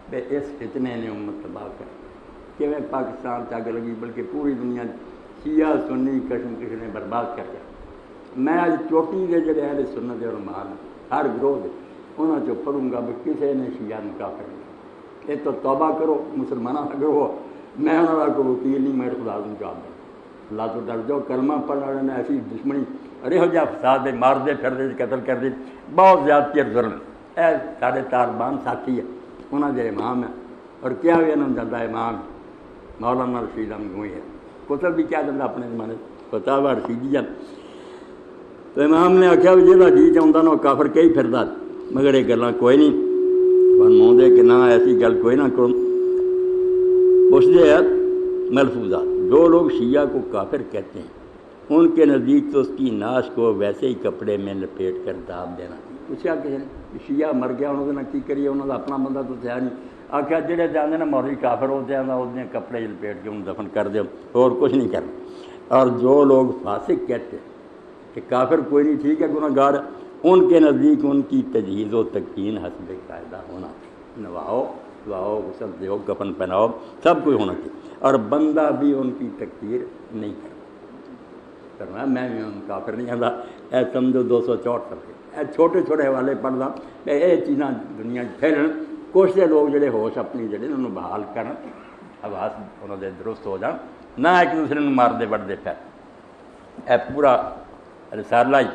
کہ اس فتنے نے امت تباہ کر کہ میں پاکستان تک لگی بلکہ پوری دنیا شیعہ سنی کشمکش نے برباد کر دیا۔ میں آج چوٹی کے جڑے اہل سنت اور مال ہر گروہ دے انہوں چو پڑھوں گا بھی کسی نے شیعہ نے کافر نہیں، یہ تو توبہ کرو مسلمانوں کا گروہ، میں انہوں کا کوئی وکیل نہیں، میں خدا کو جواب دوں اللہ تو ڈر جاؤ۔ کلمہ پڑھنے والے نے ایسی دشمنی اور یہ جہاں فساد دے مار دے پھر دے قتل کر دے بہت زیادتی اور ظلم، اے سارے طالبان ساتھی ہے انہوں کے امام ہے اور کیا ہوئے انہوں جاتا امام مولانا رشید احمد گنگوئی ہے، کتب بھی کیا کرتا اپنے زمانے فتاوی رشیدیہ۔ تو امام نے آخیا بھی جہاں جی چاہتا نا وہ کافر کئی پھردا مگر یہ گلاں کوئی نہیں فرماؤندے کہ نہ ایسی گل کوئی نہ کرو۔ پوچھتے ہیں ملفوظات جو لوگ شیعہ کو کافر کہتے ہیں ان کے نزدیک تو اس کی ناش کو ویسے ہی کپڑے میں لپیٹ کر داب دینا۔ پوچھا کہ شیعہ مر گیا انہوں نے کی کریے، انہوں نے اپنا بندہ تو تھا نہیں، آخیا جہے جانے نا مولوی کافر ہوتے ہیں اس کپڑے لپیٹ کے انہوں دفن کر دو اور کچھ نہیں کرنا۔ اور جو لوگ فاسق کہتے ہیں کہ کافر کوئی نہیں ٹھیک ہے گناہ گار، ان کے نزدیک ان کی تجہیز و تکفین حسب قاعدہ ہونا چاہیے، نواؤ دعاؤ غسل دیو کفن پہناؤ سب کچھ ہونا چاہیے، اور بندہ بھی ان کی تکفیر نہیں کرنا۔ میں بھی ان کافر نہیں آتا، اے سمجھو 264 صفحے اے چھوٹے چھوٹے حوالے پڑھدا یہ چیزاں دنیا پھیلن، کوشش لوگ جڑے ہوش اپنی جڑے انہوں بحال کرن، حواس انہوں دے درست ہو جان، نہ ایک دوسرے کو مارتے بڑھتے پھر۔ اے پورا رسالہ ہی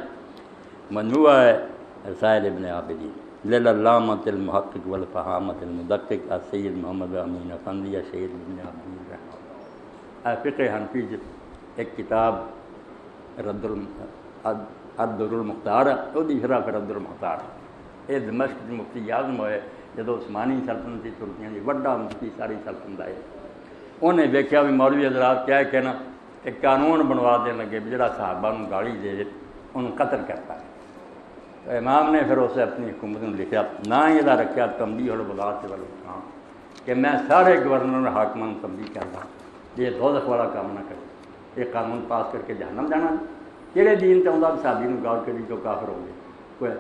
مجموعہ ہے رسائل ابن عابدین للعلامۃ المحقق والفہامۃ المدقق السید محمد امین افندی شہید ابن عابدین رحمہ اللہ۔ فقہ حنفی ایک کتاب الدر المختار ہے، وہ شرح پھر رد المختار ہے۔ یہ دمشق کے مفتی اعظم ہوئے جدو عثمانی سلطنت کی ترکیاں کی وڈا مفتی ساری سلطنت آئے، انہیں دیکھا بھی مولوی حضرات کیا ہے کہنا ایک قانون بنوا دین لگے بھی جڑا صحابہ نوں گالی دے انہوں قتل کرتا ہے۔ تو امام نے پھر اسے اپنی حکومت نے لکھا نہ یہ رکھا تنبیہ الولاۃ والحکام کہ میں سارے گورنر حاکمان تنبیہ کرتا یہ دوزخ والا کام نہ کرے، یہ قانون پاس کر کے جہنم جانا کہڑے دین چاہتا بھی صحابی نوں گال کری تو کافر ہو گئے کوئی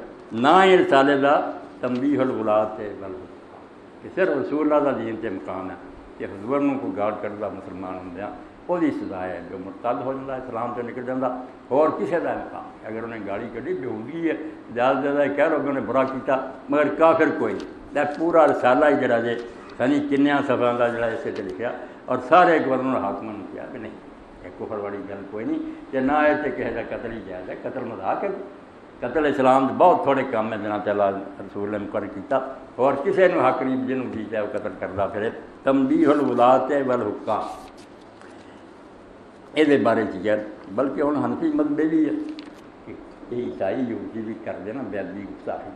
نہ یہ رسالے کا تنبیہ الولاۃ والحکام کہ صرف رسول اللہ کا دین تے مقام ہے کہ حضور نوں کوئی گال کرتا مسلمان ہوندیاں وہی سزا ہے، جو مرتد ہو جاتا ہے اسلام سے نکل جاتا اور کسی کا مقام اگر انہیں گالی کھی بےہودگی ہے زیادہ زیادہ کہہ لو کہ انہیں برا کیتا مگر کافر کوئی نہیں۔ پورا رسالہ ہی جڑا جے سنی کنیاں صفحوں کا جڑا اسے تے لکھا اور سارے گورنر حاکمان نے کیا کہ نہیں یہ کفر والی گل کوئی نہیں کہ نہ ہے کہ کسی کا قتل ہی جائز ہے، قتل مذاق ہے، قتل اسلام کے بہت تھوڑے کام ہے جنہاں تعالیٰ رسول نے مقرر کیتا اور کسی نے حق نہیں جنہوں جی چاہے وہ قتل کرتا پھرے۔ تنبیہ الولاۃ والحکام یہ بارے چیز بلکہ ہوں حنفی مذہب بھی ہے کہ یہ عیسائی یہودی بھی کر دینا بےادبی گستاخی،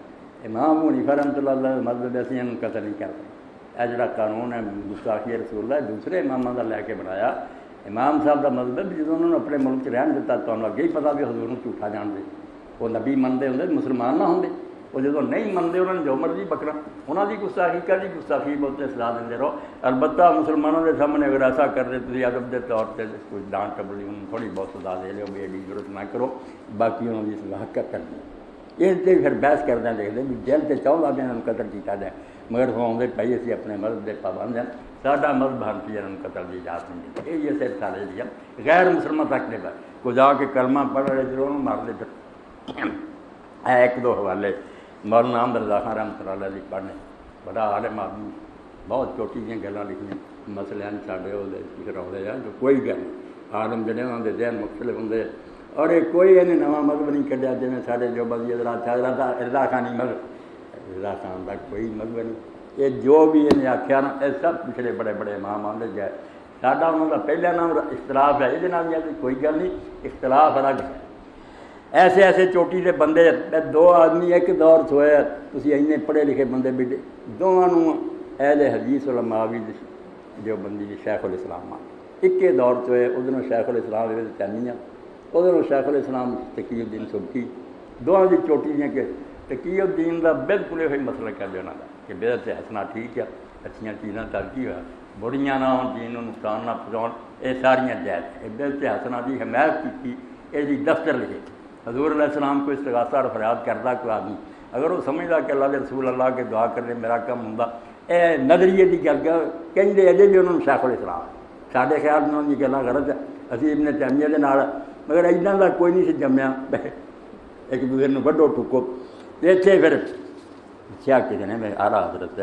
امام حنیفہ رحمۃ اللہ علیہ مذہب ایسے ان قتل نہیں کرتے۔ یہ جڑا قانون ہے گستاخی رسول اللہ دوسرے اماموں کا لے کے بنایا، امام صاحب کا مذہب جب انہوں نے اپنے ملک رہن دیتا تو اگے ہی پتا بھی حضور کو جھوٹا جانتے، وہ نبی منتے ہوں مسلمان نہ ہوں، وہ جب نہیں منتے انہوں نے جو مرضی بکرا انہوں کی گستاخی کر دی، گستاخی بہت اصلاح دے رہو۔ البتہ مسلمانوں کے سامنے اگر ایسا کر دے تو ادب کے طور پہ کوئی ڈانٹ ٹبلی انہوں تھوڑی بہت سزا دے لو بھی ایڈی ضرورت نہ کرو، باقی انہوں کی اصلاح کر دی۔ یہ پھر بحث کردہ دیکھتے بھی جیل سے چاہتا بھی انہوں قتل کیا جائے مگر وہ آدھے بھائی اسی اپنے مذہب کے پابند ہیں، ساڈا مذہب حنفی انہوں قتل کی اجازت نہیں دیتا، یہ صرف سارے دیا غیر مسلمان تک دے پر کو جا کے کلمہ پڑھ رہے ضرور مار دے پھر۔ ایک دو حوالے مولانا احمد رضا خان رحمۃ اللہ علیہ پڑھنے بڑا عالم آدمی بہت چھوٹی جی گلاں لکھنی مسئلے ساڈے وہ رولے جان جو کوئی گل عالم جڑے انہوں کے ذہن مختلف ہوں اور یہ کوئی انہیں نواں مذہب نہیں کھڈیا جی سارے جو بدی حضرات رضا خانی مذہب رضا خان کا کوئی مذہب نہیں، یہ جو بھی انہیں آخیا نا یہ سب پچھلے بڑے بڑے امام آدھے جائے ساڈا انہوں کا پہلا نام اختلاف ہے، یہ کوئی گل نہیں اختلاف الگ ہے۔ ایسے ایسے چوٹی کے بندے دو آدمی ایک دور سے ہوئے تھی اینے پڑھے لکھے بندے بیٹے دونوں اہل حدیث علماء بھی جو بندی شیخ الاسلام ایک دور سے ہوئے، ادھر شیخ الاسلام تیمیہ ادھر شیخ الاسلام تقی الدین سبکی دونوں کی چوٹی ہیں کہ تقی الدین کا بالکل یہ مسئلہ کر دینا کہ بدعت حسنہ ٹھیک ہے، اچھیاں چیزاں ترقی ہوا بڑیاں نہ ہوں دین کو نقصان نہ پہنچاؤ یہ ساریاں جائز ہے، بدعت حسنہ کی حمایت کی یہ دفتر لکھے حضور علیہ السلام کو استغاثہ اور فریاد کرتا کوئی آدمی اگر وہ سمجھتا کہ اللہ کے رسول اللہ کے دعا کرنے میرا کم ہوں یہ نظریے کی گل کہیں اجے بھی انہوں نے شیخ الاسلام سارے خیال میں انہوں کی گلیں غلط ہے اسی ابن تیمیہ دے نال مگر ایداں دا کوئی نہیں سی جمیا ایک دوسرے نوں وڈو ٹکو اتنے پھر کیا کہتے ہیں اعلیٰ حضرت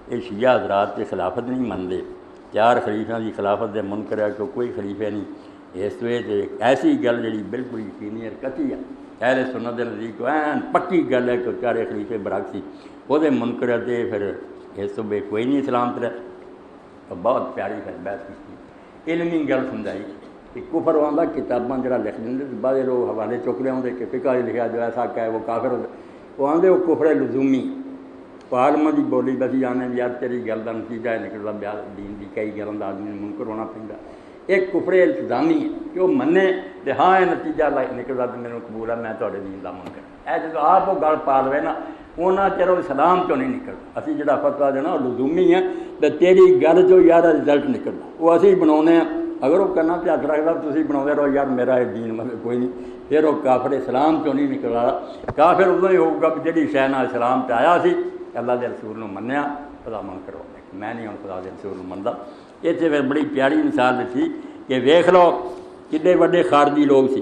یہ شیعہ حضرات کی خلافت نہیں منتے 4 خلیفیاں کی خلافت دے منکر ہے کہ کوئی خلیفہ نہیں اس ایسی گل جی بالکل یقینی اور قطعی ہے اہل سنت دے نزدیک این پکی گل ہے کہ 4 خلیفے برعکس سی وہ منکر ہے تے پھر اس تو بے کوئی نہیں اسلام تر بہت پیاری پھر بحث کی علمی گل سمجھائی کہ کفر آتا کتاباں جڑا لکھ دیں بعض لوگ حوالے چک لے آتے کہ فقہ لکھا جو ایسا کہ وہ کافر وہ آتے وہ کفر لزومی عالماں دی بولی بسی آنے یار تیری گل کا نتیجہ نکلتا بیاہ دین کی کئی گلوں کا آدمی منکر ہونا پہنتا ایک کفر التزامی ہے کہ وہ منے تو ہاں یہ نتیجہ نکلتا تو میرے قبول ہے میں تھوڑے دین کا منکر ہے جب آپ وہ گل پا لوے نا انہاں چر اسلام چوں نہیں نکلتا اسی جڑا فتویٰ دینا وہ لزومی ہے تو تیری گل چوں یار رزلٹ نکلتا وہ اسی بناؤنے ہیں اگر وہ کرنا پہ ہاتھ رکھتا تھی بنا رہو یار میرا یہ دین مطلب کوئی نہیں پھر وہ کافر اسلام چوں نہیں نکل رہا کافر ادو ہی ہوگا بھی جہی شہ نال اسلام پہ آیا سی اللہ دے رسول نو منیا خدا من کرو میں نہیں ہوں خدا دے رسول نو منتا اتنے پھر بڑی پیاری مثال دیتی کہ ویکھ لو کنے وڈے خارجی لوگ سی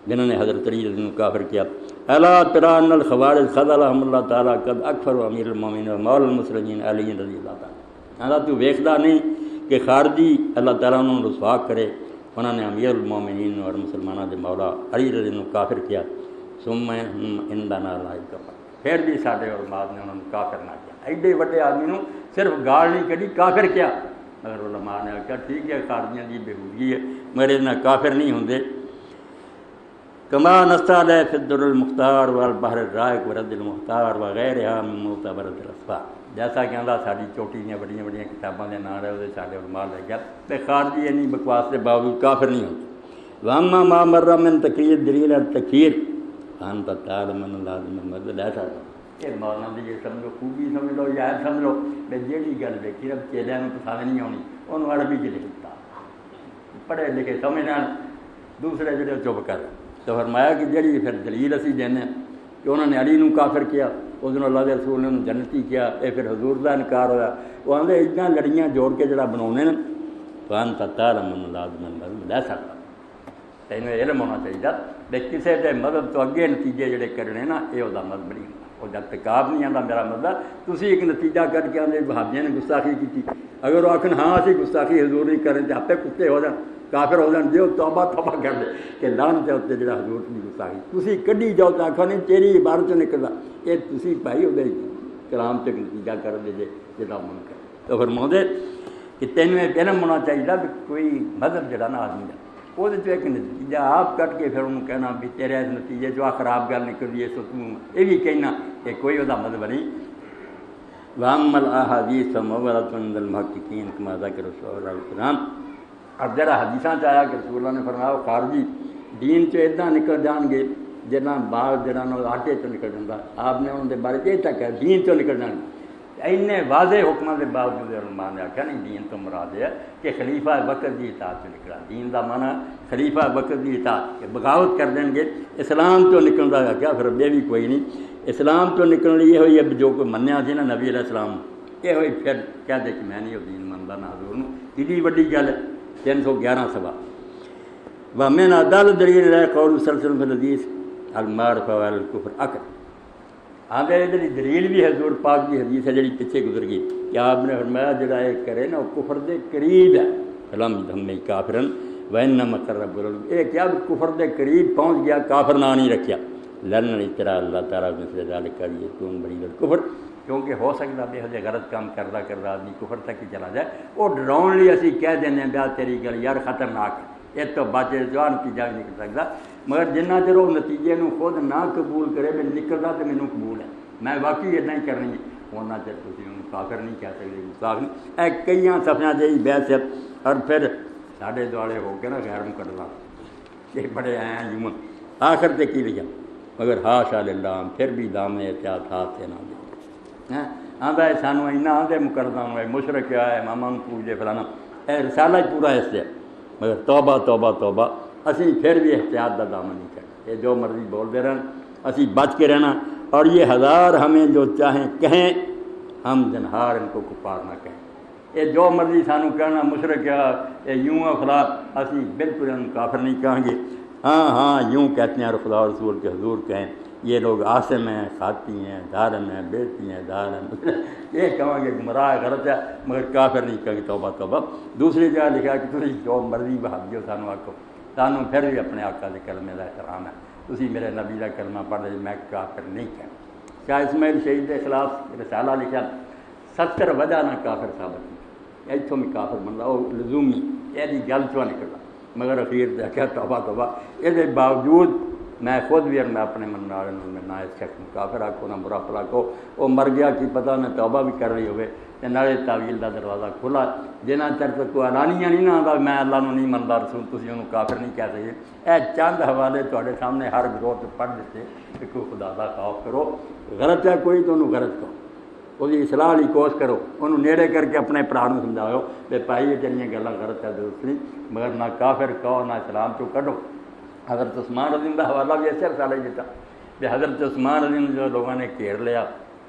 جنہوں نے حضرت علی رضی اللہ کافر کیا الا تری ان الخوارج خذلهم اللہ تعالیٰ قد اکفر امیر المومنین و مولا المسلمین علی رضی اللہ تعالیٰ تو ویکھدا نہیں کہ خارجی اللہ تعالیٰ انہوں نے رسوا کرے انہوں نے امیر المومنین اور مسلمانوں کے مولا علی رضی اللہ کافر کیا ثم عندنا لا کفر پھر بھی سارے علماء نے انہوں نے کافر نہ کیا ایڈے وڈے آدمی نوں صرف گال نہیں کھی کافر کیا مگر علماء نے کہا ٹھیک ہے خارجیاں کی بےہودگی ہے مگر اتنا کافر نہیں ہوندے کما نستعلی فی الدر المختار والبحر الرائق ورد المختار وغیرها من معتبرۃ الاسفار جیسا کہ آدھا ساری چوٹی دیا بڑی بڑی کتابوں کے نام رہے وہ سارے علماء لے گیا تو خارجی اینی بکواس کے باوجود کافر نہیں ہوتے واما ما مر من تقریر دلیل التکفیر انت تعلم من لازم مدد ایسا کہ مولانا دی یہ سمجھو خوبی سمجھ لو یا سمجھ لو کہ جیڑی گل ویکھی رب چیلیاں نوں پسند نہیں آنی انہوں عربی چ لکھتا پڑھے لکھے سمجھنا دوسرے جڑے چپ کر تو فرمایا کہ جڑی پھر دلیل اسی دینے کہ انہوں نے علی نوں کافر کیا اس دن اللہ کے رسول نے انہوں جنتی کیا یہ پھر حضور کا انکار ہوا وہ آدھے اتنا لڑیاں جوڑ کے جڑا بنا پان تتا رمن لازم لے سکتا تینوں علم ہونا چاہیے بے کسی کے مدد تو اگے نتیجے جڑے کرنے نا یہ وہ مذہب نہیں وہ جب تکاب نہیں آتا میرا مطلب تھی ایک نتیجہ کر کے آدھے بہادیاں نے گستاخی کی اگر وہ آخر ہاں اسی گستاخی حضور نہیں کریں تو آپ کتے ہو جان کافر ہو جان جو توبہ توبہ کر دے کہ لعنت ہے اتنے جڑا حضور کی گستاخی تھی کڈی جاؤ تو آخو نہیں تیری عبارت چ نکلتا یہ تھی بھائی وہ کلام سے نتیجہ کر دے جا من کر تو فرما دے کہ تینوں یہ علم ہونا چاہیے بھی کوئی مذہب جڑا نا آدمی کا وہ ایک نتیجہ آپ کٹ کے پھر انہوں کہنا بھی تیرے اس نتیجے جو خراب گل نکل ہے سو تم یہ بھی کہنا کہ کوئی وہ مذہب نہیں وام الاحادیث مبرۃ عند المحققین کما ذکر رسول اللہ السلام اب جڑا حدیثاں آیا کہ رسول اللہ نے فرمایا خارجی دین چ ادا نکل جان گے جنا باغ جڑا آٹے چ نکل جاتا آپ نے انہوں کے بارے یہ تک ہے دین چ نکل جان اینے واضح حکموں کے باوجود علماء نے آخیا نہیں دین تو مراد ہے کہ خلیفہ بکر کی اطاعت سے نکلا دین کا مانا خلیفہ بکر کی اطاعت کہ بغاوت کر دیں گے اسلام تو نکلتا ہے کیا پھر یہ بھی کوئی نہیں اسلام تو نکلنے یہ ہوئی اب جو کوئی منیا سی نا نبی علیہ السلام یہ ہوئی پھر کہہ دے کہ میں نہیں وہ دین منتا نہ حضور ایڈی وڈی گل ہے 311 سوا ومن ادل دلیل ہے قول مسلسل الحدیث المعرفہ والکفر اکر آگے جی دلیل بھی حضور پاک کی حدیث ہے جی پیچھے گزر گئی کہ آپ نے فرمایا جڑا یہ کرے نا وہ کفر دے قریب ہے فلم ہم کافرن وانما قرب یہ کیا کفر دے قریب پہنچ گیا کافر نہ نہیں رکھیا لن اطراء اللہ تعالیٰ مثل ذالک یہ کون بڑی کفر کیونکہ ہو سکتا بھی ہجے غلط کام کرتا کرتا آدمی کفر تک ہی چلا جائے وہ ڈراؤن لی اسی کہہ دینے بیا تیری گل یار خطرناک ہے یہ تو بچے جو نتیجہ بھی نکل سکتا مگر جنہ چر وہ نتیجے نو خود نہ قبول کرے بھی نکلتا تو مینوں قبول ہے میں واقعی اتنا ہی کرنی ہے اُنہ چر تھی انہوں کافر نہیں کہہ سکتے گستاخ نہیں اے کئی صفحہ جی بحث ہے اور پھر ساڑھے دوڑے ہو کے نا غیر مقدمہ یہ بڑے ہیں جمع آخر تے کی لکھا مگر ہاشا للہ پھر بھی دام احتیاط ہاتھ سے نہ دے آدھا ہے سانو اینا آدھے مقدمہ ہے مشرک ہے ماما پوجے فلانا اے رسالہ پورا اس سے مگر توبہ توبہ توبہ اسی پھر بھی احتیاط کا دامن نہیں کرتے یہ جو مرضی بولتے رہن اسی بچ کے رہنا اور یہ ہزار ہمیں جو چاہیں کہیں ہم زنہار ان کو کفار نہ کہیں۔ یہ جو مرضی سانو کہنا مشرک ہے یوں ہے فلاں، اسی بالکل ان کافر نہیں کہیں گے۔ ہاں یوں کہتے ہیں اور خدا اور رسول کے حضور کہیں یہ لوگ عاصم ہیں، خاطی ہیں، دھارم ہیں، بیٹی ہیں، دھار ہیں، یہ کہیں گے گمراہ غلط ہے، مگر کافر نہیں کہیں گے توبہ توبہ۔ دوسری جگہ لکھا کہ تھی جو مرضی وہابیو سانو آکو، سانو پھر بھی اپنے آقا کے کلمے کا احترام ہے، تسی میرے نبی کا کلمہ پڑھ رہے میں کافر نہیں کہنا۔ شاہ اسماعیل شہید کے خلاف رسالہ لکھا 70 وجہ نہ کافر ثابت کی، اتوں بھی کافر بنتا وہ لزومی یہ گل چو نکلتا، مگر اخیر دیکھا توبہ توبہ۔ یہ باوجود میں خود بھی میں اپنے من نہ اس شخص میں کافر آکو نہ برا پلا کو، وہ مر گیا کی پتہ نہ توبہ بھی کر رہی ہوئے تے نالے تعویل دا دروازہ کھلا، جنہ چر تک کوئی اعلانیہ نہیں نہ آتا میں اللہ نو نہیں منتا رسول تسی انہوں کافر نہیں کہہ سکتے۔ اے چند حوالے تواڈے سامنے ہر گروہ تے پڑھ دیتے کہ کوئی خدا دا خوف کرو، غلط ہے کوئی تو انہوں غلط کرو، وہ اصلاح لی کوشش کرو، انہوں نیڑے کر کے اپنے بھرا نوں سمجھاؤ بے بھائی یہ جنیاں گلاں غلط ہے درست نہیں، مگر نہ کافر کہو نہ اسلام چوں کڈو۔ حضرت عثمان رضی اللہ حوالہ بھی ایسے رسالہ ہی دیتا کہ حضرت عثمان رضی اللہ جو لوگوں نے گھیر لیا،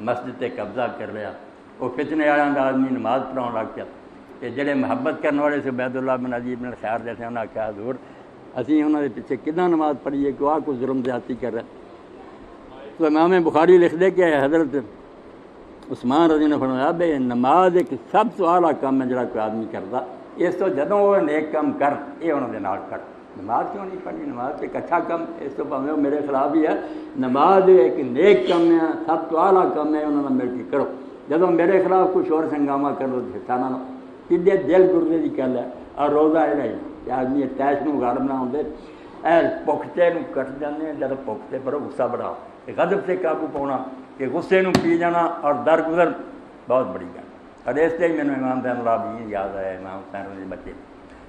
مسجد تے قبضہ کر لیا، وہ فتنے والوں کا آدمی نماز پڑھاؤ لگ پیا، کہ جڑے محبت کرنے والے سے عبید اللہ بن عجیب بن خیر جیسے انہوں نے کہا حضور اسی انہوں نے پیچھے کتنا نماز پڑھیے کہ آ کوئی ظلم زیادتی کر رہا ہے۔ تو امام بخاری لکھ دے کہ حضرت عثمان رضی اللہ عنہ نے فرمایا بے نماز ایک سب تو اعلیٰ کام ہے جڑا کوئی آدمی کرتا، اس تو جدوں وہ نیک کام کر یہ انہوں نے نال کر، نماز کیوں نہیں پڑھنی، نماز ایک اچھا کام، اس تو پاویں وہ میرے خلاف ہی ہے، نماز ایک نیک کام ہے سب تو اعلیٰ کام ہے، انہوں نے مل کے کرو، جدوں میرے خلاف کچھ اور ہنگامہ کر لو حصہ نہ لو، کدے دل گردے کی گل ہے۔ اور روزہ یہ نہیں کہ آدمی تیش نو غالب نہ ہوندے، اے پختے نو کٹ جانے، جب پختے پر غصہ بڑھاؤ، غضب سے قابو پاؤنا، کہ غصے نو پی جانا اور درگزر بہت بڑی گل۔ اور اس سے ہی مینوں امام زین العابدین یاد آیا، امام حسین رضی بچے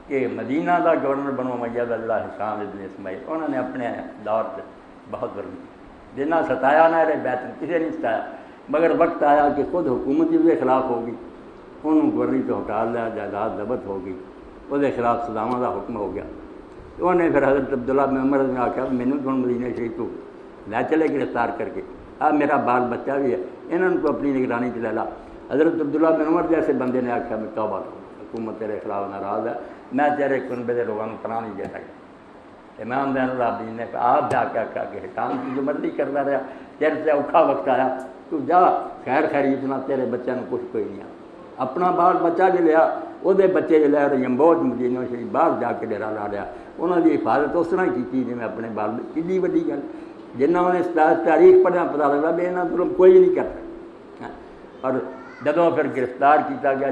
کہ مدینہ دا گورنر بنو امیہ دا جڑا ہشام ابن اسماعیل انہوں نے اپنے دور سے بہت ظلم کیا، جنہ ستایا نہ رہے بیت کسی نہیں ستایا، مگر وقت آیا کہ خود حکومت ہی خلاف ہوگی، انہوں گورنری تو ہٹا لیا، جائیداد ضبط ہوگی، وہ خلاف سزاواں دا حکم ہو گیا۔ انہوں نے پھر حضرت عبداللہ بن عمر نے آخیا مینوں تو مدینہ شریف تو لے چلے گرفتار کر کے، اب میرا بال بچہ بھی ہے انہوں کو اپنی نگرانی چ لے لا۔ حضرت عبداللہ بن عمر جیسے بندے نے آخیا میں توبہ کروں، حکومت تیرے خلاف ناراض ہے، میں تیرے کنبے کے لوگوں کو پناہ نہیں دے سکتا۔ امام زین العابدین نے آپ جا کے آخیا کہ حسام کی جو مرضی کرتا رہا، تیرے سے اوکھا وقت آیا تو جا خیر خریدنا، تیرے بچوں کو کچھ کوئی نہیں آ، اپنا بال بچہ جو لیا وہ بچے جو لے رہی بہت مدینہ شریف باہر جا کے ڈیرا لا لیا، انہوں کی حفاظت اس طرح کی جی میں اپنے بال کڈی وڈی گل، جنہوں نے تاریخ پڑھنا پتا لگتا بھی یہاں ظلم کوئی نہیں کرتا۔ اور جدوں پھر گرفتار کیتا گیا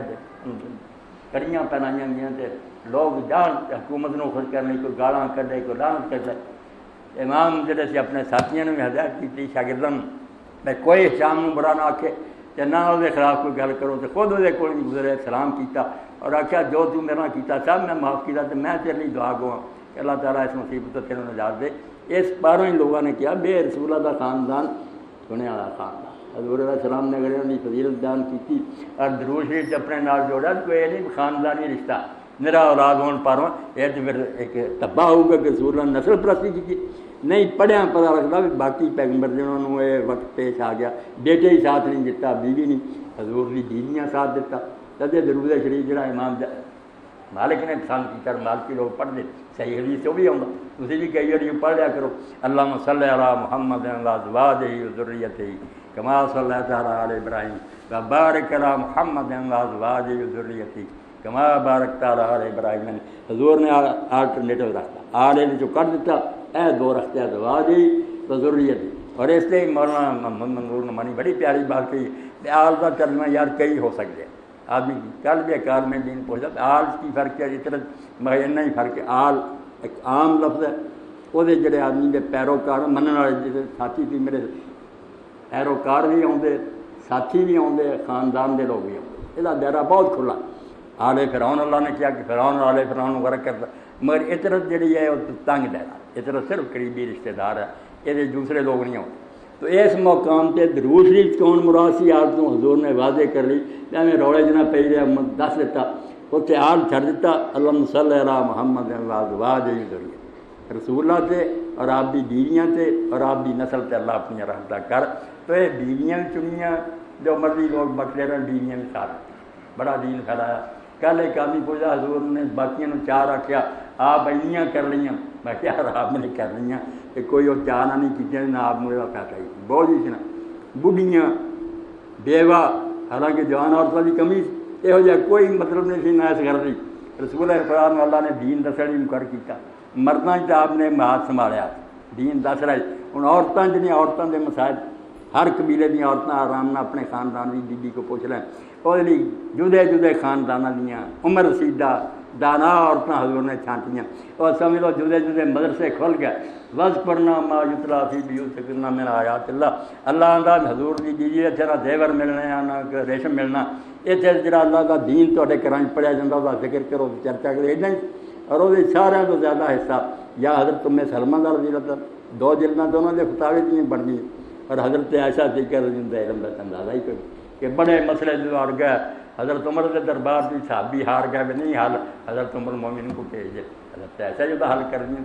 کڑیاں پہنائی گیا تے لوگ جان حکومت نو خوش کرنے، کوئی گالاں کڈے کوئی لعنت کر دے۔ امام جڑے سے اپنے ساتھیوں نے بھی ہدایت کی شاگردوں میں کوئی شام نو برا نہ آکھے تے نہ وہ خلاف کوئی گل کرو، تو خود وہ کول گزرے سلام کیتا اور آخیا جو تو میرے نال کیتا سب میں معاف کیتا، تو میں تیرے لیے دعا گواں کہ اللہ تعالیٰ اس مصیبت تو تیرے نجات دے۔ اس باروں ہی لوگوں نے کیا بے رسول اللہ دا خاندان سنے والا خاندان، حضور علیہ السلام نے اگر انہوں کی فضیلت بیان کی اور درود شریف اپنے نال جوڑا، تو یہ نہیں خاندانی رشتہ میرا اولاد ہون پاروں یہ تو پھر ایک تباہ ہوگا کہ رسول اللہ نسل پرستی کی نہیں پڑھیا پتا لگتا بھی باقی پیغمبر جنہوں نے یہ وقت پیش آ گیا، بیٹے ہی ساتھ نہیں دیتا، بیوی نہیں، حضور کی بیویاں ساتھ دیتا، تدے درود شریف جڑا امام مالک نے پسند کیا، مالکی لوگ پڑھ دے صحیح حدیث سے وہ بھی آؤں، تھی بھی کئی بار پڑھ لیا کرو اللہم صلی علی محمد وعلی ازواجہ وذریتہ کما صلیت علی ابراہیم وبارک علی محمد وعلی ازواجہ وذریتہ کما بارکت علی ابراہیم۔ حضور نے آلٹرنیٹو رکھتا، آل جو کر دیتا اے دو رکھتے ازواجہ وذریتہ۔ اور اس لیے مولانا محمد منظور نعمانی بڑی پیاری بات کہی، آل کا ترجمہ یار کئی ہو سکتے ہیں، آدمی کل بھی اکال میں دین پہنچ جاتا، آل کی فرق ہے جس طرح مگر اتنا ہی فرق ہے، آل ایک عام لفظ ہے، وہ جڑے آدمی کے پیروکار منع والے جیسے ساتھی بھی میرے پیروکار بھی آتے، ساتھی بھی آتے، خاندان کے لوگ بھی آتے، یہ دائرہ بہت کھلا۔ آل فرعون اللہ نے کیا کہ فرعون آل فرعون غرق کرتا، مگر اطرت جڑی ہے وہ تنگ دائرہ، اطرت صرف قریبی رشتہ دار ہے، یہ دوسرے لوگ نہیں آتے۔ تو اس مقام پہ درود شریف کون مراد سی آل تو حضور نے واضح کر لی، میں روڑے جنا پی رہا دس دیتا، اتنے آل چھڑ دیتا اللہم صلی علی محمد وعلی ازواجہ وذریتہ، رسول اللہ تے اور آپ دی بیویاں تے اور آپ دی نسل تے اللہ اپنی رحمتہ کر۔ تو یہ بیویاں بھی چنیاں، جو مرضی لوگ بٹلے رہے بیویاں بھی ساتھ بڑا دین پھیلایا. کل ایک آدمی پوچھا حضور نے باقیوں نے چار آخیا آپ اینیاں کر لیاں. میں کیا آپ نے کر لیاں کہ کوئی وہ چار نہیں کی نہ آپ نے پیسہ ہی بہت ہی سنا بڑھیاں بیوہ حالانکہ جوان عورتوں کی کمی یہو جہا کوئی مطلب نہیں سی نہ اس گھر کی. رسول اکرم اللہ نے دین دسنا ہی مقرر کیا. مردوں سے آپ نے ہاتھ سنبھالیا دین دس رہا. ہوں عورتوں جہاں عورتوں کے مسائل ہر قبیلے دیا عورتیں آرام نہ اپنے خاندان کی بیبی کو پوچھ لیں. وہ جدے جدے خاندانوں دیا عمر رسیدہ دانا عورتیں حضور نے چھانٹیاں. اور سمجھ لو جدے جدے مدرسے کھل گئے. وز پڑھنا ما یتلا فی بیوت کرنا من آیات اللہ انداز حضور کی بیوی اتنے نہ زیور ملنے نہ ریشم ملنا. اتنے جڑا اللہ کا دین تے گھر پڑھیا جاتا وہ ذکر کرو چرچا کرو ادا ہی. اور وہ سارے تو زیادہ حصہ یا حضرت سلمہ کا رضی اللہ 2 جلدیں تو انہوں نے فتاوی نہیں بن گئی. اور حضرت عائشہ ذکر علم کا اندازہ ہی کوئی کہ بڑے مسئلے جو ہار گئے. حضرت عمر کے دربار کی صحابی ہار گئے بھی نہیں حل حضرت عمر مومن کو بھیج حضرت عائشہ جو حل کر دیں.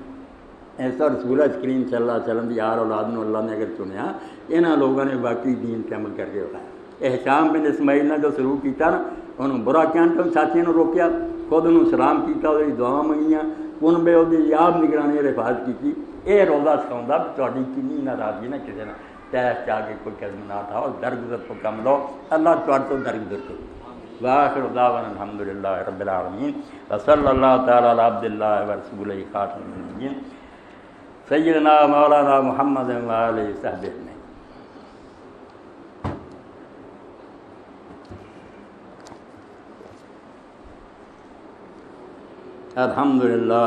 ایسا رسول کریم صلی اللہ علیہ وسلم کی یار اولاد نے اللہ نے اگر چنیا یہاں لوگوں نے واقعی دین کے عمل کر کے بتایا. حشام بن اسماعیل نے جو سلوک کیا نا انہوں برا کیا ساتھیوں نے روکیا خود انہوں سلام کیا وہ دعا منگیاں ان بے وہ یاد نگرانی حفاظت کی. یہ روزہ سکھاؤں بھی تاری کنی ناراضگی نہ کسی نے تیس چاہ کے کوئی قدم نہ اٹھاؤ درگزر کو کم لو اللہ تو درگزر کرو. وآخر دعوانا الحمدللہ رب العالمین وصلی اللہ تعالی علی عبد اللہ ورسولہ خاتم النبیین سیدنا مولانا محمد وآلہ وصحبہ اجمعین. الحمدللہ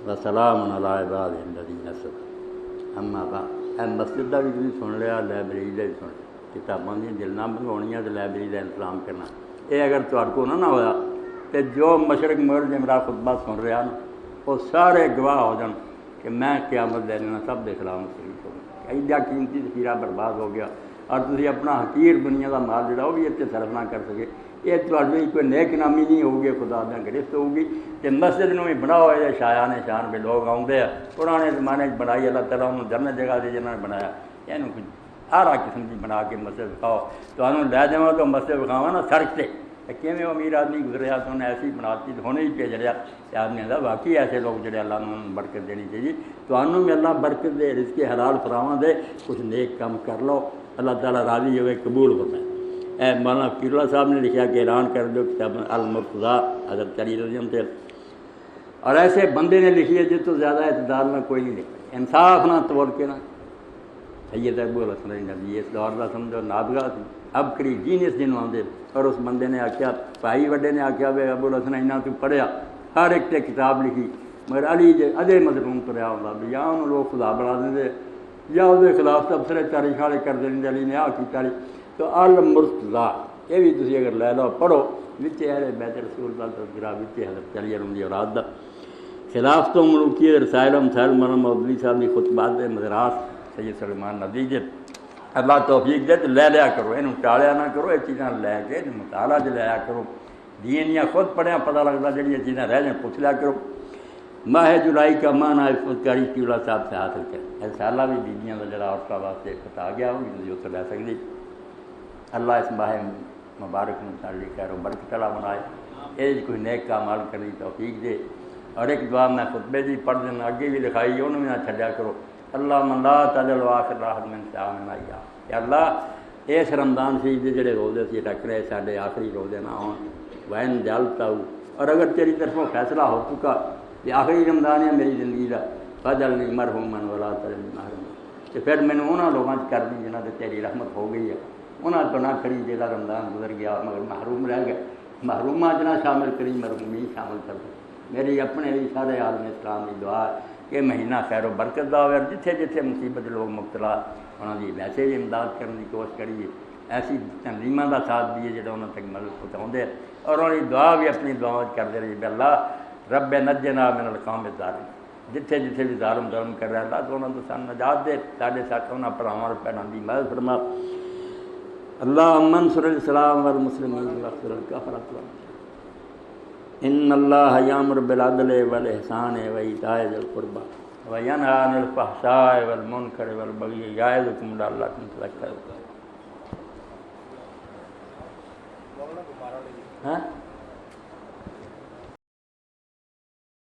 وسلام علی عبادہ الذین اصطفیٰ اما بعد. مسجد کا بھی تھی سن لیا لائبریری کا بھی سن لیا. کتابوں کی جلداں بنوانیاں تو لائبریری کا انتظام کرنا. یہ اگر تھوڑے کو نہ ہوا تو جو مشرق مغرب میرا خطبہ سن رہا نا وہ سارے گواہ ہو جان کہ میں قیامت دے دینا سب کے خلاف شریک ہو گیا. ایڈا قیمتی ذخیرہ برباد ہو گیا اور تھی اپنا حقیر دنیا کا مال جڑا وہ بھی اتنے صرف نہ کر سکے. یہ تھوڑی کوئی نیک نامی نہیں ہوگی خدا دیا گرفت ہوگی. کہ مسجد میں بھی بناؤ یہ شایان شان پہ لوگ آتے ہیں پرانے زمانے بنائی اللہ تعالیٰ انہوں جنت جگہ دی جنہوں نے بنایا یہ ہر قسم کی بنا کے مسجد دکھاؤ تو لے جاؤ تو مسجد دکھاوا نا سڑک سے کیونکہ وہ امیر آدمی گزریا تو انہیں ایسی بناتی ہونے ہی بھیج رہا. آدمی آتا واقعی ایسے لوگ جڑے اللہ نے برکت دینی چاہیے. تو انہوں بھی اللہ برکت دے رزق حلال فراواں دے کچھ نیک کام کر لو اللہ تعالیٰ راضی ہوئے قبول ہوتا ہے. مولانا فقیر اللہ صاحب نے لکھا کہ اعلان کر دو کتاب المرتضیٰ حضرت علی رضی اللہ عنہ. اور ایسے بندے نے لکھی ہے جس تو زیادہ اعتدال میں کوئی نہیں لکھا. انصاف نہ تول کے نا سید ابو الحسن ندوی اس دور کا سمجھو نابغہ سی اب کری جینس جنوں آتے. اور اس بندے نے آخیا بھائی وڈے نے آخیا بھائی ابو الحسن انہوں تو پڑھیا ہر ایک تے کتاب لکھی مگر علی جے ادے مضمون تریا ہوتا بھی یا انہوں لوگ خدا بنا دیں یا وہ خلاف تبصرے چاری شاڑے کر دیں علی نے آ کی. تو المرتضیٰ یہ بھی تھی اگر لے لو پڑھو بچے اہل بیت رسول اللہ تذکرہ بچے حضرت علی دی اولاد دا خلاف تو ملوکی رسائل و مسائل مولانا مودودی صاحب کی خطبات مدراس سید سلیمان ندوی جے اللہ توفیق دے تو لے لیا کرو یہ ٹالیا نہ کرو یہ چیزاں لے کے مطالعہ جو لیا کرو. دین یا خود پڑھیا پتہ لگتا جڑی یہ چیزیں رہ جائیں پوچھ لیا کرو. ماہ جولائی کا مانا خودکاری کی اللہ صاحب سے حاصل کر ایسا اللہ بھی بیویاں کا جڑا عورتوں واسطے بتا گیا ہوگی جو تو لے سکتی. اللہ اس ماہ مبارک میں سارے خیر و برکت اللہ بنائے یہ کوئی نیک کا عمل کرنے توفیق دے. اور ایک دعا میں خطبے جی پڑھ دینا اگے بھی لکھائی انہوں بھی نہ چھڈیا کرو. اللہ من لا تجل آخر راحت من صیام یا اللہ اس رمضان شریف کے جڑے روزے سے ٹکرے سارے آخری روزے نہ ہون وین جلتا ہو. اور اگر تیری طرفوں فیصلہ ہو چکا کہ آخری رمضان ہے میری زندگی کا فضل نہیں مرحوم من ولا تجل محروم تو پھر میں نے انہوں لوگوں سے کر دی جنہوں سے تیری رحمت ہو گئی ہے انہوں تو نہ کری جا رمضان گزر گیا مگر محروم رہ گئے. محرومہ جنا شامل کری مرحومی شامل کر دیں. میری اپنے بھی سارے عالم اسلام کی دعا کہ مہینہ خیر و برکت دا ہوئے. جتھے جتھے مصیبت لوگ مبتلا انہوں کی ویسے بھی امداد کرنے کی کوشش کریے ایسی تنظیموں کا ساتھ دیے جہاں انہوں تک مدد پہنچاؤں اور انہوں کی دعا بھی اپنی دعا کرتے رہیے اللہ رب نجنا من القوم الظالمین. جتھے جتھے بھی ظالم ظلم کر رہا اللہ تو انہوں تو سان نجات دے سارے ساتھ انہوں پڑھاواں پیڑوں کی مدد فرما. اللہم انصر الاسلام والمسلمین واغفر الکفرۃ ان اللہ یامر بالعدل والاحسان وایتاء ذی القربی وینہی عن الفحشاء والمنکر والبغی یعظکم لعلکم تذکرون. ہاں